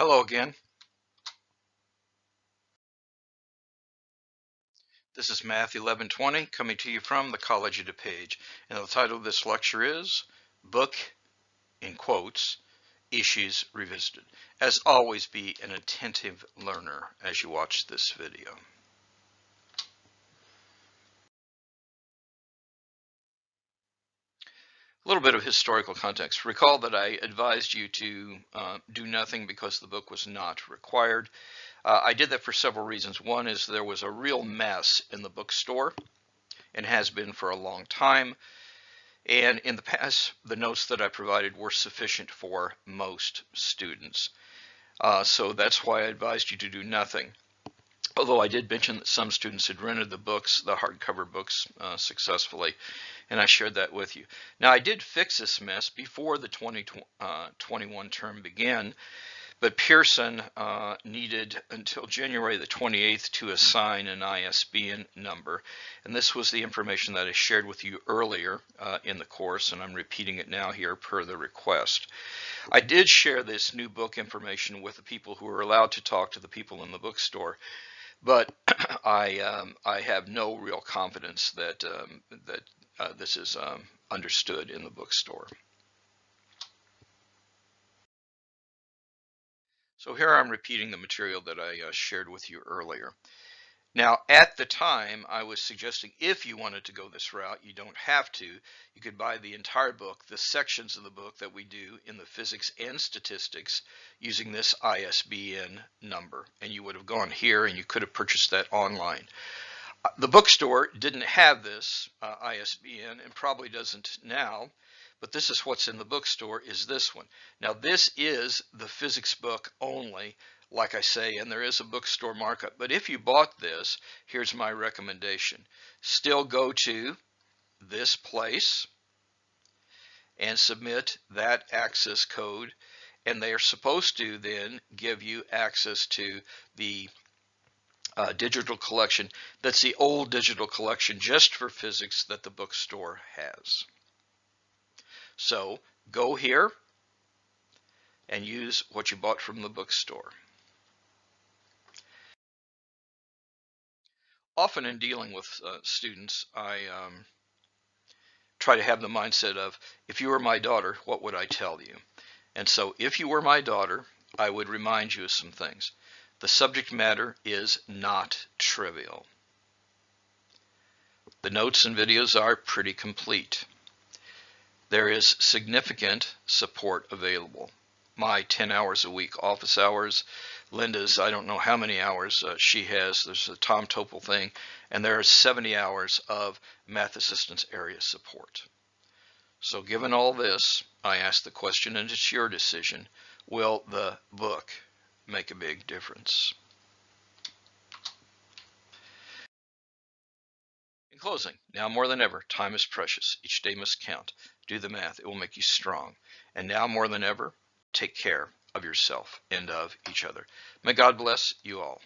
Hello again. This is Math 1120 coming to you from the College of DuPage. And the title of this lecture is Book, in quotes, Issues Revisited. As always, be an attentive learner as you watch this video. A little bit of historical context. Recall that I advised you to do nothing because the book was not required. I did that for several reasons. One is there was a real mess in the bookstore and has been for a long time. And in the past, the notes that I provided were sufficient for most students. So that's why I advised you to do nothing. Although I did mention that some students had rented the books, the hardcover books, successfully, and I shared that with you. Now, I did fix this mess before the 2021 term began, but Pearson needed until January the 28th to assign an ISBN number. And this was the information that I shared with you earlier in the course, and I'm repeating it now here per the request. I did share this new book information with the people who were allowed to talk to the people in the bookstore, but I have no real confidence that, this is understood in the bookstore. So here I'm repeating the material that I shared with you earlier. Now, at the time, I was suggesting if you wanted to go this route, you don't have to. You could buy the entire book, the sections of the book that we do in the physics and statistics using this ISBN number. And you would have gone here and you could have purchased that online. The bookstore didn't have this ISBN and probably doesn't now. But this is what's in the bookstore, is this one. Now this is the physics book only, like I say, and there is a bookstore markup. But if you bought this, here's my recommendation. Still go to this place and submit that access code, and they are supposed to then give you access to the digital collection. That's the old digital collection just for physics that the bookstore has. So go here and use what you bought from the bookstore. Often in dealing with students, I try to have the mindset of, if you were my daughter, what would I tell you? And so if you were my daughter, I would remind you of some things. The subject matter is not trivial. The notes and videos are pretty complete. There is significant support available. My 10 hours a week office hours, Linda's, I don't know how many hours she has, there's a Tom Topol thing, and there are 70 hours of Math Assistance Area support. So given all this, I ask the question, and it's your decision, will the book make a big difference? In closing, now more than ever, time is precious. Each day must count. Do the math. It will make you strong. And now more than ever, take care of yourself and of each other. May God bless you all.